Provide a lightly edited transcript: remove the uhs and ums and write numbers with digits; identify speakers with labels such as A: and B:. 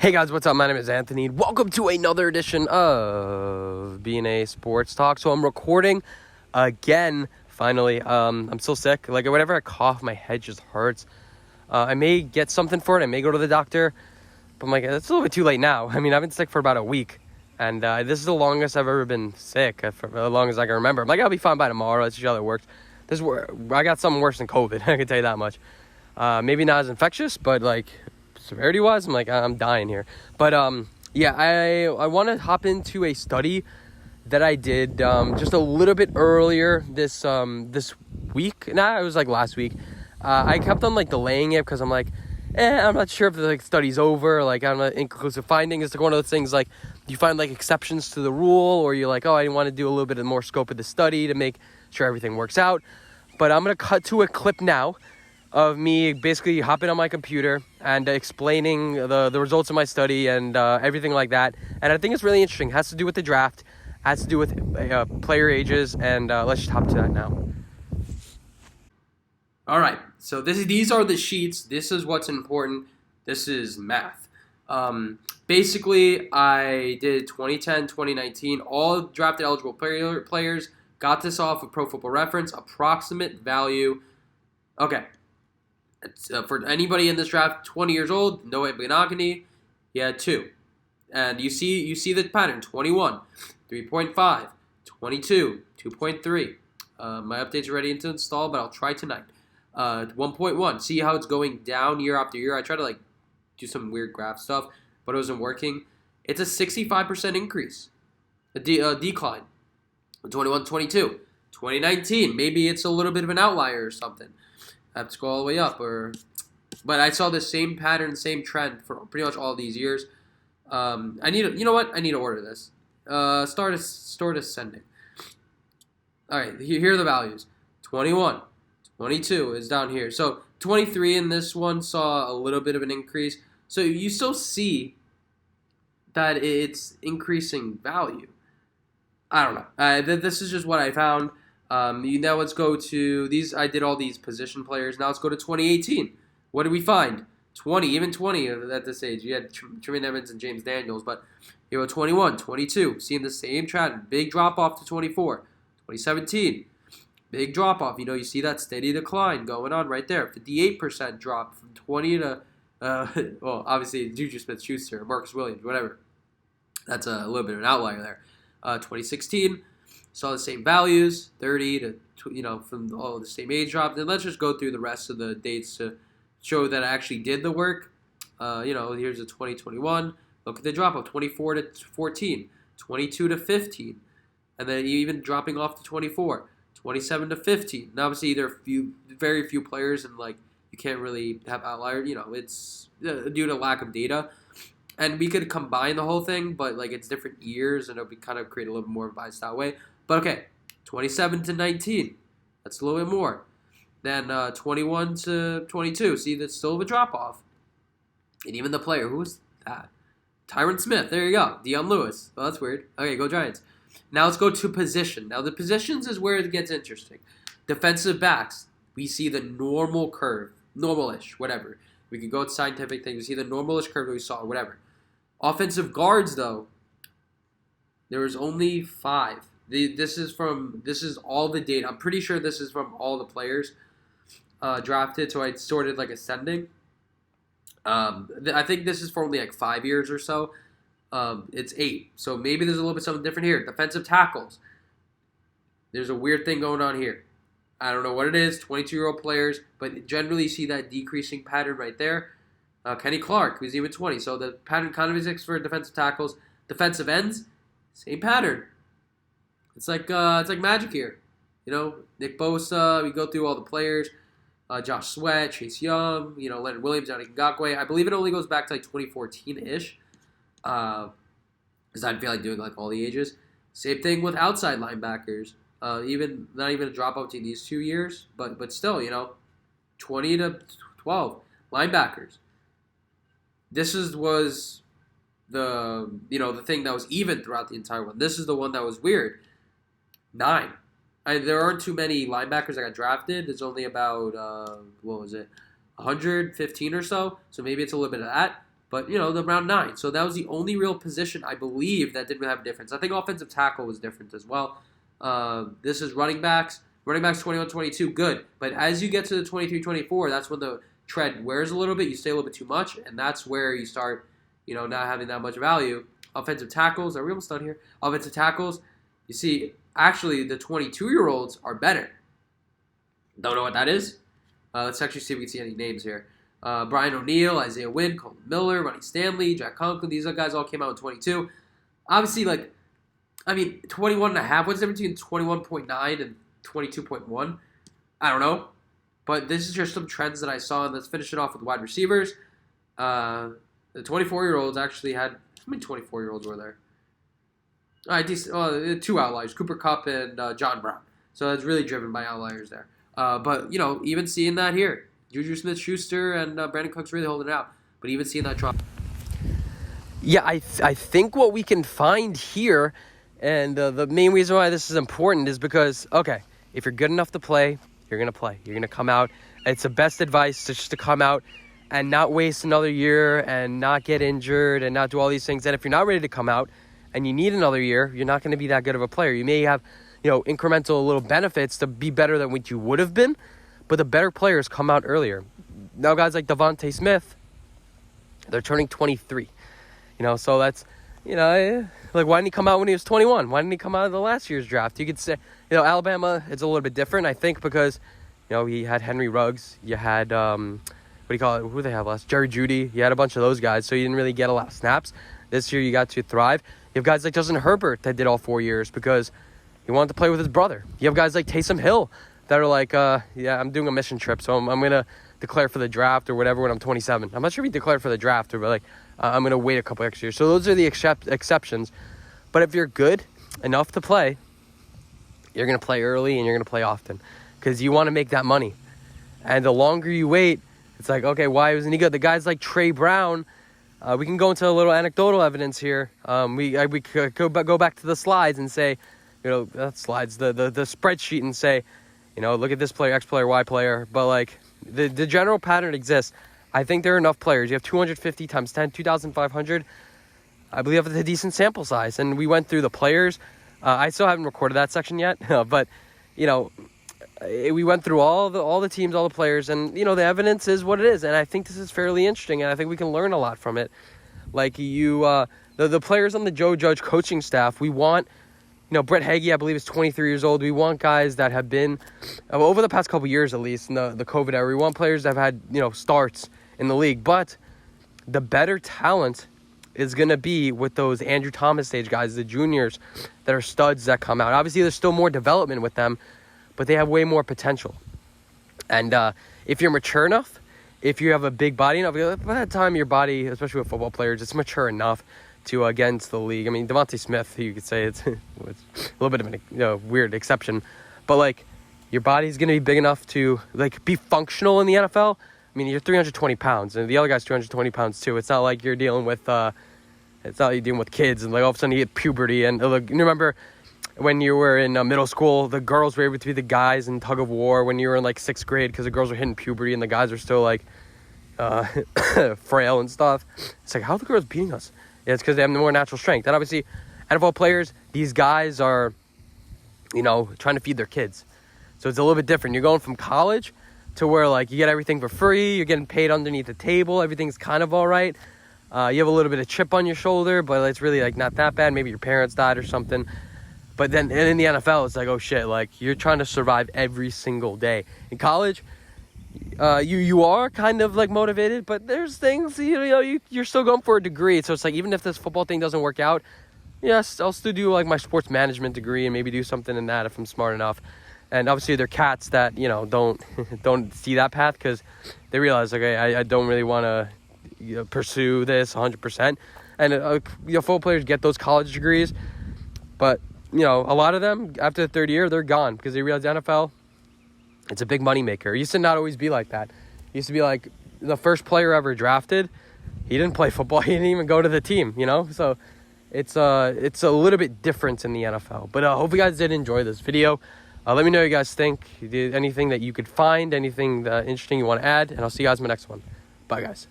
A: Hey guys, what's up? My name is Anthony. Welcome to another edition of B&A Sports Talk. So I'm recording again, finally. I'm still sick. Like, whenever I cough, my head just hurts. I may get something for it. I may go to the doctor. But I'm like, it's a little bit too late now. I mean, I've been sick for about a week. And this is the longest I've ever been sick, for as long as I can remember. I'm like, I'll be fine by tomorrow. That's usually how it works. I got something worse than COVID, I can tell you that much. Maybe not as infectious, but like severity wise, I'm like, I'm dying here. But yeah, I want to hop into a study that I did just a little bit earlier this week. It was like last week. I kept on like delaying it because I'm like, I'm not sure if the like study's over. Like, I'm not inconclusive findings. It's like one of those things like you find like exceptions to the rule, or you're like, oh, I want to do a little bit more scope of the study to make sure everything works out. But I'm gonna cut to a clip now of me basically hopping on my computer and explaining the results of my study and everything like that. And I think it's really interesting. It has to do with the draft, has to do with player ages, and let's just hop to that now. All right, so these are the sheets. This is what's important. This is math. Basically, I did 2010, 2019, all drafted eligible players. Got this off of Pro Football Reference, approximate value. Okay. For anybody in this draft, 20 years old, Noah Benogany, he had 2. And you see the pattern, 21, 3.5, 22, 2.3. My update's ready to install, but I'll try tonight. 1.1, see how it's going down year after year. I tried to like do some weird graph stuff, but it wasn't working. It's a 65% increase, a decline. 21, 22, 2019, maybe it's a little bit of an outlier or something. I have to go all the way up, but I saw the same pattern, same trend for pretty much all these years. I need to order this. Start ascending. All right, here are the values. 21, 22 is down here. So 23 in this one saw a little bit of an increase. So you still see that it's increasing value. I don't know. This is just what I found. Now let's go to these. I did all these position players. Now let's go to 2018. What did we find? 20 at this age. You had Tremaine Evans and James Daniels, but here were 21, 22. Seeing the same trend. Big drop off to 24. 2017. Big drop off. You see that steady decline going on right there. 58% drop from 20 to, well, obviously Juju Smith-Schuster, Marcus Williams, whatever. That's a little bit of an outlier there. 2016. Saw the same values, 30 to, from all the same age drop. Then let's just go through the rest of the dates to show that I actually did the work. Here's a 2021. Look at the drop off, 24 to 14, 22 to 15. And then even dropping off to 24, 27 to 15. And obviously there are very few players, and like you can't really have outliers. It's due to lack of data. And we could combine the whole thing, but like it's different years, and it would kind of create a little bit more bias that way. But okay, 27 to 19, that's a little bit more. Then 21 to 22, see, that's still a drop-off. And even the player, who was that? Tyron Smith, there you go. Deion Lewis. Oh, that's weird. Okay, go Giants. Now let's go to position. Now the positions is where it gets interesting. Defensive backs, we see the normal curve, normal-ish, whatever. We can go with scientific things. We see the normal-ish curve that we saw, whatever. Offensive guards, though, there was only 5. This is all the data. I'm pretty sure this is from all the players drafted, so I sorted like ascending. I think this is for only like 5 years or so. It's 8, so maybe there's a little bit something different here. Defensive tackles. There's a weird thing going on here. I don't know what it is, 22-year-old players, but generally you see that decreasing pattern right there. Kenny Clark, who's even 20, so the pattern kind of exists for defensive tackles. Defensive ends, same pattern. It's like magic here. Nick Bosa, we go through all the players. Josh Sweat, Chase Young, Leonard Williams, Johnny Ngakwe. I believe it only goes back to like 2014-ish. Because I feel like doing like all the ages. Same thing with outside linebackers. Not even a drop off between these 2 years, but still, 20 to 12 linebackers. This was the thing that was even throughout the entire one. This is the one that was weird. 9. There aren't too many linebackers that got drafted. There's only about 115 or so. So maybe it's a little bit of that. But, the round 9. So that was the only real position, I believe, that didn't have a difference. I think offensive tackle was different as well. This is running backs. Running backs 21, 22, good. But as you get to the 23, 24, that's when the trend wears a little bit. You stay a little bit too much, and that's where you start, not having that much value. Offensive tackles, are we almost done here? Offensive tackles, you see, actually, the 22-year-olds are better. Don't know what that is. Let's actually see if we can see any names here. Brian O'Neill, Isaiah Wynn, Colton Miller, Ronnie Stanley, Jack Conklin. These guys all came out in 22. Obviously, 21.5. What's the difference between 21.9 and 22.1? I don't know. But this is just some trends that I saw. And let's finish it off with wide receivers. The 24-year-olds actually had... How many 24-year-olds were there? All right, 2 outliers. Cooper Kupp and John Brown. So it's really driven by outliers there. But, even seeing that here. Juju Smith-Schuster and Brandon Cooks really holding it out. But even seeing that drop. Yeah, I think what we can find here, and the main reason why this is important is because, okay, if you're good enough to play, you're going to play. You're going to come out. It's the best advice just to come out and not waste another year and not get injured and not do all these things. And if you're not ready to come out and you need another year, you're not going to be that good of a player. You may have, incremental little benefits to be better than what you would have been, but the better players come out earlier. Now, guys like Devontae Smith, they're turning 23. So that's, why didn't he come out when he was 21? Why didn't he come out of the last year's draft? You could say, Alabama, it's a little bit different, I think, because, he had Henry Ruggs. You had, who they have last? Jerry Jeudy. You had a bunch of those guys, so you didn't really get a lot of snaps. This year, you got to thrive. You have guys like Justin Herbert that did all 4 years because he wanted to play with his brother. You have guys like Taysom Hill that are like, I'm doing a mission trip, so I'm going to declare for the draft or whatever when I'm 27. I'm not sure if he declared for the draft or, but I'm going to wait a couple extra years. So those are the exceptions. But if you're good enough to play, you're going to play early and you're going to play often because you want to make that money. And the longer you wait, it's like, okay, why wasn't he good? The guys like Trey Brown, we can go into a little anecdotal evidence here. We could go back to the slides and say, not slides, the spreadsheet and say, look at this player, X player, Y player. But, the general pattern exists. I think there are enough players. You have 250 times 10, 2,500. I believe you have a decent sample size. And we went through the players. I still haven't recorded that section yet. But, we went through all the teams, all the players. And, the evidence is what it is. And I think this is fairly interesting. And I think we can learn a lot from it. The players on the Joe Judge coaching staff, we want... Brett Hagee, I believe, is 23 years old. We want guys that have been, over the past couple years at least, in the COVID era, we want players that have had, starts in the league. But the better talent is going to be with those Andrew Thomas stage guys, the juniors that are studs that come out. Obviously, there's still more development with them, but they have way more potential. And if you're mature enough, if you have a big body enough, by that time your body, especially with football players, it's mature enough to get into the league. I mean, Devontae Smith, you could say it's a little bit of a weird exception, but your body's going to be big enough to be functional in the NFL. I mean, you're 320 pounds, and the other guy's 220 pounds too. It's not like you're dealing with kids, and all of a sudden you hit puberty. And you remember when you were in middle school, the girls were able to be the guys in tug of war when you were in 6th grade because the girls were hitting puberty and the guys are still frail and stuff. It's how are the girls beating us? Yeah, it's because they have more natural strength. And obviously, NFL players, these guys are, trying to feed their kids. So it's a little bit different. You're going from college to where, you get everything for free. You're getting paid underneath the table. Everything's kind of all right. You have a little bit of chip on your shoulder, but it's really, not that bad. Maybe your parents died or something. But then and in the NFL, it's oh, shit. You're trying to survive every single day. In college... you are kind of motivated, but there's things you're still going for a degree. So it's even if this football thing doesn't work out, yes, I'll still do my sports management degree and maybe do something in that if I'm smart enough. And obviously there are cats that don't see that path because they realize I don't really want to pursue this 100%. And football players get those college degrees, but a lot of them after the third year they're gone because they realize the NFL. It's a big moneymaker. It used to not always be like that. It used to be the first player ever drafted, he didn't play football. He didn't even go to the team, So it's a little bit different in the NFL. But I hope you guys did enjoy this video. Let me know what you guys think. Anything that you could find, anything interesting you want to add. And I'll see you guys in my next one. Bye, guys.